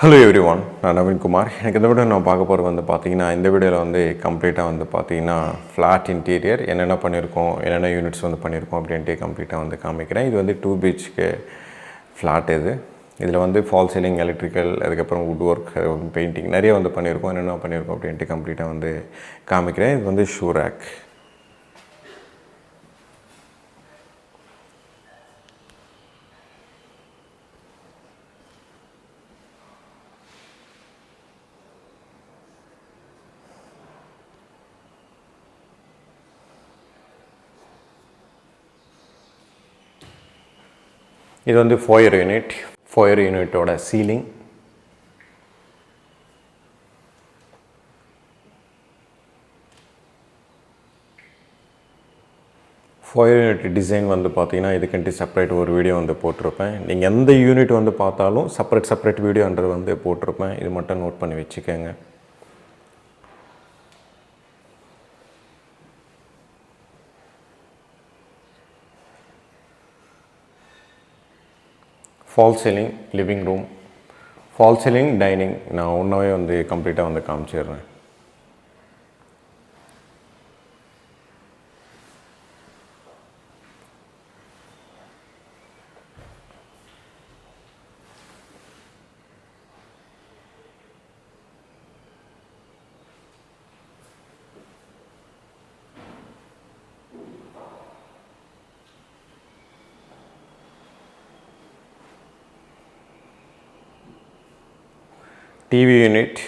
Hello everyone, நான் நவீன் குமார். எனக்கு இந்த வீடியோ நான் பார்க்க போகிறது வந்து பார்த்தீங்கன்னா இந்த வீடியோவில் வந்து கம்ப்ளீட்டாக வந்து பார்த்தீங்கன்னா ஃப்ளாட் இன்டீரியர் என்னென்ன பண்ணியிருக்கோம், என்னென்ன யூனிட்ஸ் வந்து பண்ணியிருக்கோம் அப்படின்ட்டு கம்ப்ளீட்டாக வந்து காமிக்கிறேன். இது வந்து 2 BHK ஃப்ளாட் இது. இதில் வந்து ஃபால் சீலிங், எலக்ட்ரிக்கல், அதுக்கப்புறம் வுட் ஒர்க், பெயிண்டிங் நிறைய வந்து பண்ணியிருக்கோம். என்னென்ன பண்ணியிருக்கோம் அப்படின்ட்டு கம்ப்ளீட்டாக வந்து காமிக்கிறேன். இது வந்து ஷூ ரேக். இது வந்து ஃபோயர் யூனிட். ஃபோயர் யூனிட்டோட சீலிங். ஃபோயர் யூனிட் டிசைன் வந்து பார்த்தீங்கன்னா இதுக்குன்ட்டு செப்பரேட் ஒரு வீடியோ வந்து போட்டிருப்பேன். நீங்கள் எந்த யூனிட் வந்து பார்த்தாலும் செப்பரேட் வீடியோன்றது வந்து போட்டிருப்பேன். இது மட்டும் நோட் பண்ணி வச்சுக்கோங்க. Fall ceiling, living room, fall ceiling, dining நான் ஒன்றாவே வந்து கம்ப்ளீட்டாக வந்து காமிச்சிடுறேன். டிவி யூனிட்,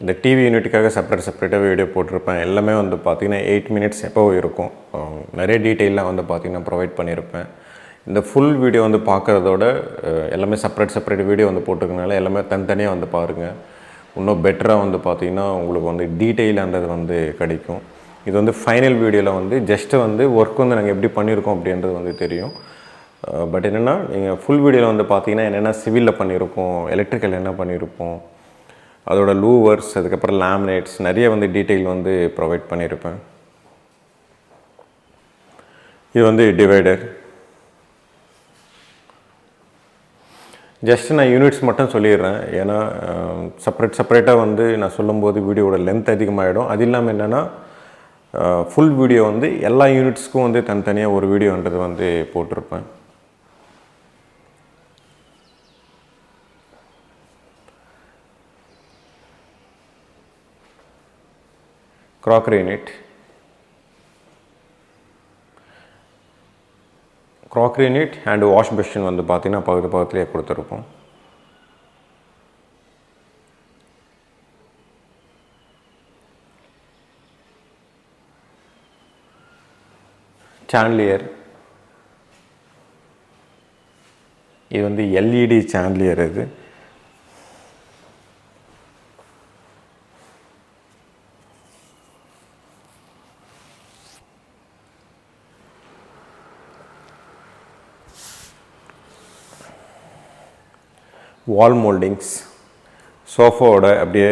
இந்த டிவி யூனிட்டுக்காக செப்பரேட்டாக வீடியோ போட்டிருப்பேன். எல்லாமே வந்து பார்த்திங்கன்னா 8 மினிட்ஸ் எப்போ இருக்கும். நிறைய டீட்டெயிலாம் வந்து பார்த்திங்கன்னா ப்ரொவைட் பண்ணியிருப்பேன். இந்த ஃபுல் வீடியோ வந்து பார்க்குறதோட எல்லாமே செப்பரேட் வீடியோ வந்து போட்டிருக்கனால எல்லாமே தனித்தனியாக வந்து பாருங்கள். இன்னும் பெட்டராக வந்து பார்த்திங்கன்னா உங்களுக்கு வந்து டீட்டெயிலானது வந்து கிடைக்கும். இது வந்து ஃபைனல் வீடியோவில் வந்து ஜஸ்ட்டு வந்து ஒர்க் வந்து நாங்கள் எப்படி பண்ணியிருக்கோம் அப்படின்றது வந்து தெரியும். பட் என்னென்னா நீங்கள் ஃபுல் வீடியோவில் வந்து பார்த்தீங்கன்னா என்னென்ன சிவிலில் பண்ணியிருக்கோம், எலக்ட்ரிக்கல் என்ன பண்ணியிருப்போம், அதோட லூவர்ஸ், அதுக்கப்புறம் லேமினேட்ஸ் நிறைய வந்து டீட்டெயில் வந்து ப்ரொவைட் பண்ணியிருப்பேன். இது வந்து டிவைடர். ஜஸ்ட் நான் யூனிட்ஸ் மட்டும் சொல்லிடுறேன். ஏன்னா செப்பரேட்டாக வந்து நான் சொல்லும்போது வீடியோவோட லென்த் அதிகமாகிடும். அது இல்லாமல் என்னென்னா ஃபுல் வீடியோ வந்து எல்லா யூனிட்ஸ்க்கும் வந்து தனித்தனியாக ஒரு வீடியோன்றது வந்து போட்டிருப்பேன். Crockery Unit. Crockery Unit and wash basin வந்து பார்த்தீங்கன்னா பக்கத்துலேயே கொடுத்துருப்போம். சாண்ட்லியர், இது வந்து LED சாண்ட்லியர். இது வால் மோல்டிங்ஸ் சோஃபாவோட அப்படியே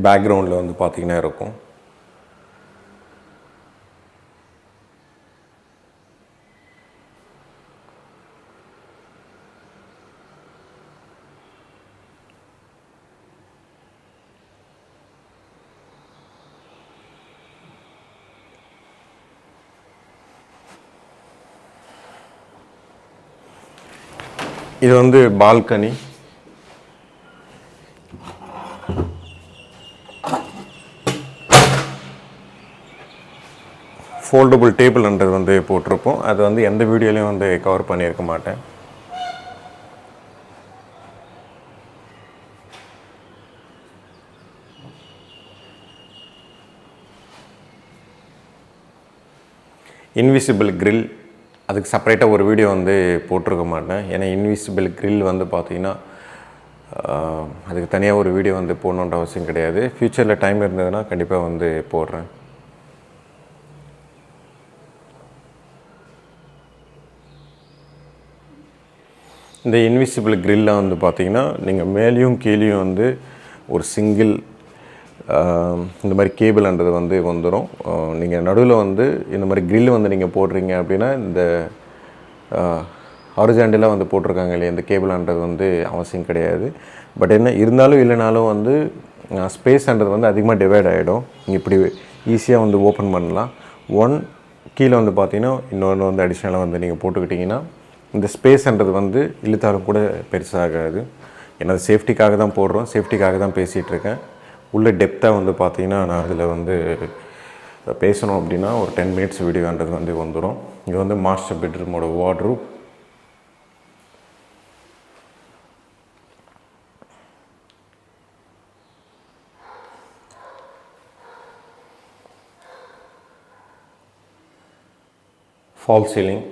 பேக்ரவுண்டில் வந்து பார்த்திங்கன்னா இருக்கும். இது வந்து பால்கனி. ஃபோல்டபுள் டேபிள்ன்றது வந்து போட்டிருப்போம். அது வந்து எந்த வீடியோலையும் வந்து கவர் பண்ணியிருக்க மாட்டேன். இன்விசிபிள் கிரில், அதுக்கு செப்பரேட்டாக ஒரு வீடியோ வந்து போட்டிருக்க மாட்டேன். ஏன்னா இன்விசிபிள் கிரில் வந்து பார்த்திங்கன்னா அதுக்கு தனியாக ஒரு வீடியோ வந்து போடணுன்ற அவசியம் கிடையாது. ஃப்யூச்சரில் டைம் இருந்ததுன்னா கண்டிப்பாக வந்து போடுறேன். இந்த இன்விசிபிள் கிரில்லில் வந்து பார்த்திங்கன்னா நீங்கள் மேலேயும் கீழேயும் வந்து ஒரு சிங்கிள் இந்த மாதிரி கேபிள்ன்றது வந்து வந்துடும். நீங்கள் நடுவில் வந்து இந்த மாதிரி கிரில் வந்து நீங்கள் போடுறீங்க அப்படின்னா இந்த ஹாரிசாண்டலாக வந்து போட்டிருக்காங்க இல்லையா, இந்த கேபிள்ன்றது வந்து அவசியம் கிடையாது. பட் என்ன இருந்தாலும் இல்லைனாலும் வந்து ஸ்பேஸ்ன்றது வந்து அதிகமாக டிவைட் ஆகிடும். நீங்கள் இப்படி ஈஸியாக வந்து ஓப்பன் பண்ணலாம். கீழே வந்து பார்த்தீங்கன்னா இன்னொன்று வந்து அடிஷ்னலாக வந்து நீங்கள் போட்டுக்கிட்டிங்கன்னா இந்த ஸ்பேஸ்ன்றது வந்து இழுத்தாலும் கூட பெருசாகாது. எனது சேஃப்டிக்காக தான் போடுறோம், சேஃப்டிக்காக தான் பேசிகிட்ருக்கேன். உள்ள டெப்த்தாக வந்து பார்த்தீங்கன்னா நான் அதில் வந்து பேசணும் அப்படின்னா ஒரு 10 மினிட்ஸ் வீடியோன்றது வந்து வந்துடும். இது வந்து மாஸ்டர் பெட்ரூமோட wardrobe. False ceiling,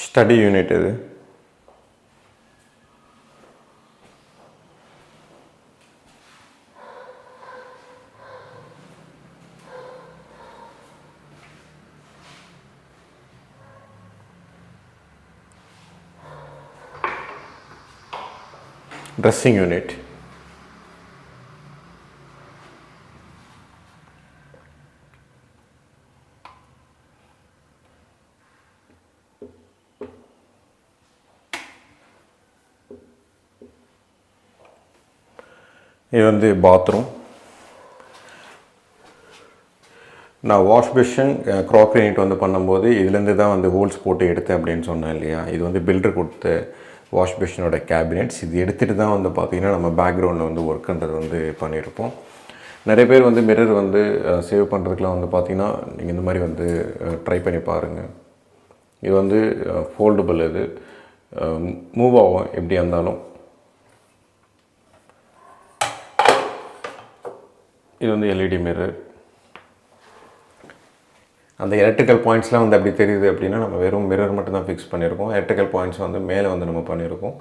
study unit இது. Dressing unit. இது வந்து பாத்ரூம். நான் வாஷ் பேஷன் க்ராக்கரி யூனிட் வந்து பண்ணும்போது இதுலேருந்து தான் வந்து ஹோல்ஸ் போட்டு எடுத்தேன் அப்படின்னு சொன்னேன் இல்லையா. இது வந்து பில்டர் கொடுத்த வாஷ் பேஷனோட கேபினெட்ஸ். இது எடுத்துகிட்டு தான் வந்து பார்த்திங்கன்னா நம்ம பேக்ரவுண்டில் வந்து ஒர்க்குன்றது வந்து பண்ணியிருப்போம். நிறைய பேர் வந்து மிரர் வந்து சேவ் பண்ணுறதுக்குலாம் வந்து பார்த்திங்கன்னா நீங்கள் இந்த மாதிரி வந்து ட்ரை பண்ணி பாருங்கள். இது வந்து ஃபோல்டபுள், இது மூவ் ஆகும் எப்படியா இருந்தாலும். இது வந்து எல்இடி மிரர். அந்த எலக்ட்ரிக்கல் பாயிண்ட்ஸ்லாம் வந்து அப்படி தெரியுது அப்படின்னா நம்ம வெறும் மிரர் மட்டும் தான் ஃபிக்ஸ் பண்ணியிருக்கோம். எலக்ட்ரிக்கல் பாயிண்ட்ஸ் வந்து மேலே வந்து நம்ம பண்ணியிருக்கோம்.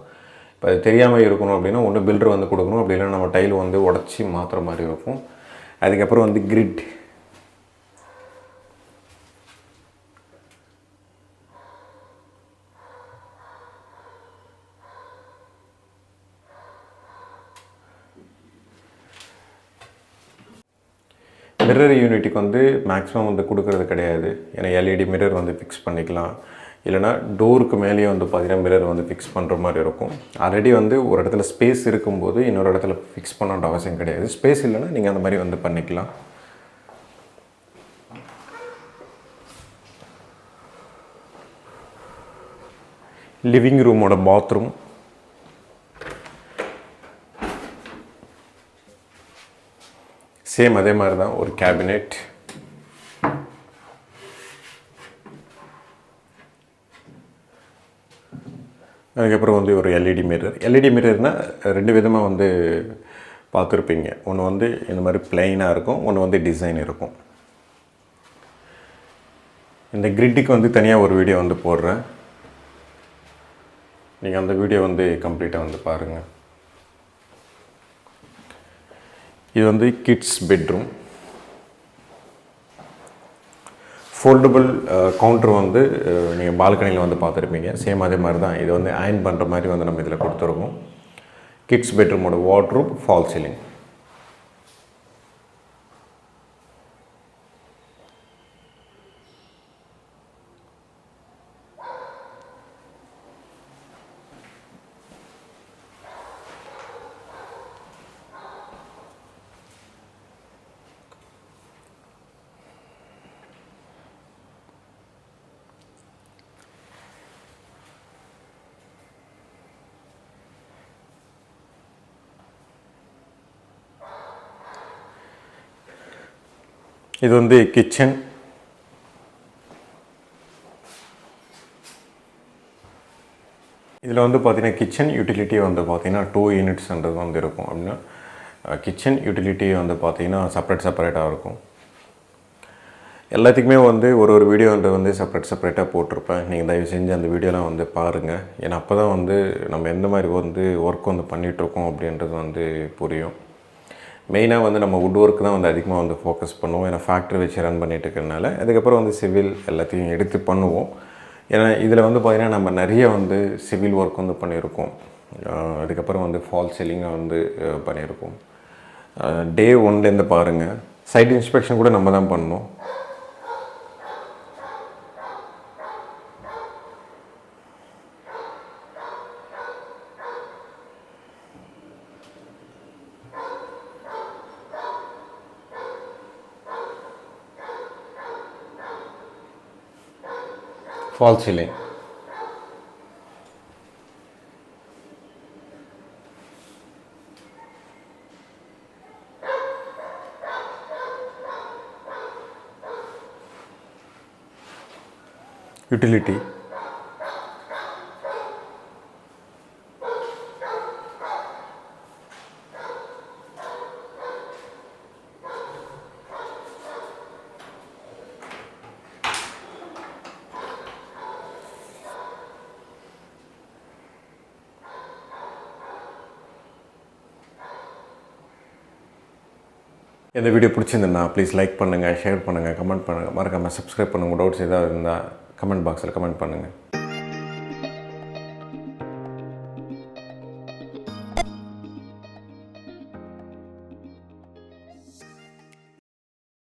இப்போ அது தெரியாமல் இருக்கணும் அப்படின்னா ஒன்று பில்டர் வந்து கொடுக்கணும், அப்படி இல்லைன்னா நம்ம டைல் வந்து உடச்சி மாற்றுற மாதிரி இருக்கும். அதுக்கப்புறம் வந்து கிரிட். மிரர் யூனிட்டுக்கு வந்து மேக்ஸிமம் வந்து கொடுக்கறது கிடையாது. ஏன்னா எல்இடி மிரர் வந்து ஃபிக்ஸ் பண்ணிக்கலாம், இல்லைனா டோருக்கு மேலேயே வந்து பார்த்திங்கன்னா மிரர் வந்து ஃபிக்ஸ் பண்ணுற மாதிரி இருக்கும். ஆல்ரெடி வந்து ஒரு இடத்துல ஸ்பேஸ் இருக்கும்போது இன்னொரு இடத்துல ஃபிக்ஸ் பண்ண அவசியம் கிடையாது. ஸ்பேஸ் இல்லைன்னா நீங்கள் அந்த மாதிரி வந்து பண்ணிக்கலாம். லிவிங் ரூமோட பாத்ரூம். சேம் அதே மாதிரி தான் ஒரு கேபினெட். அதுக்கப்புறம் வந்து ஒரு எல்இடி மிரர். எல்இடி மிரர்னால் 2 விதமாக வந்து பார்த்துருப்பீங்க. ஒன்று வந்து இந்த மாதிரி பிளெயினாக இருக்கும், ஒன்று வந்து டிசைன் இருக்கும். இந்த கிரிட்டுக்கு வந்து தனியாக ஒரு வீடியோ வந்து போடுறேன், நீங்கள் அந்த வீடியோ வந்து கம்ப்ளீட்டாக வந்து பாருங்கள். இது வந்து கிட்ஸ் பெட்ரூம். ஃபோல்டபுள் கவுண்டர் வந்து நீங்கள் பால்கனியில் வந்து பார்த்துருப்பீங்க. சேம் அதே மாதிரி தான். இது வந்து அயர்ன் பண்ணுற மாதிரி வந்து நம்ம இதில் கொடுத்துருக்கோம். கிட்ஸ் பெட்ரூமோட வார்ட்ரூப், ஃபால் சீலிங். இது வந்து கிச்சன். இதில் வந்து பார்த்திங்கன்னா கிச்சன் யூட்டிலிட்டி வந்து பார்த்திங்கன்னா 2 யூனிட்ஸ்ன்றது வந்து இருக்கும். அப்படின்னா கிச்சன் யூட்டிலிட்டி வந்து பார்த்திங்கன்னா செப்பரேட்டாக இருக்கும். எல்லாத்துக்குமே வந்து ஒரு வீடியோன்றது வந்து செப்பரேட்டாக போட்டிருப்பேன். நீங்கள் தயவு செஞ்சு அந்த வீடியோலாம் வந்து பாருங்கள். ஏன்னா அப்போ தான் வந்து நம்ம எந்த மாதிரி வந்து ஒர்க் வந்து பண்ணிகிட்ருக்கோம் அப்படின்றது வந்து புரியும். மெயினாக வந்து நம்ம வுட் ஒர்க் தான் வந்து அதிகமாக வந்து ஃபோக்கஸ் பண்ணுவோம். ஏன்னா ஃபேக்ட்ரி வச்சு ரன் பண்ணிட்டு இருக்கிறதுனால அதுக்கப்புறம் வந்து சிவில் எல்லாத்தையும் எடுத்து பண்ணுவோம். ஏன்னா இதில் வந்து பார்த்திங்கன்னா நம்ம நிறைய வந்து சிவில் ஒர்க் வந்து பண்ணியிருக்கோம். அதுக்கப்புறம் வந்து ஃபால் சீலிங்கை வந்து பண்ணியிருக்கோம். டே 1லேருந்து பாருங்கள். சைட் இன்ஸ்பெக்ஷன் கூட நம்ம தான் பண்ணோம். ஃபால் சீலிங், யூட்டிலிட்டி, இந்த வீடியோ பிடிச்சிருந்தா ப்ளீஸ் லைக் பண்ணுங்கள், ஷேர் பண்ணுங்கள், கமெண்ட் பண்ணுங்கள், மறக்காமல் சப்ஸ்கிரைப் பண்ணுங்கள். டவுட்ஸ் ஏதாவது இருந்தால் கமெண்ட் பாக்ஸில் கமெண்ட் பண்ணுங்கள்.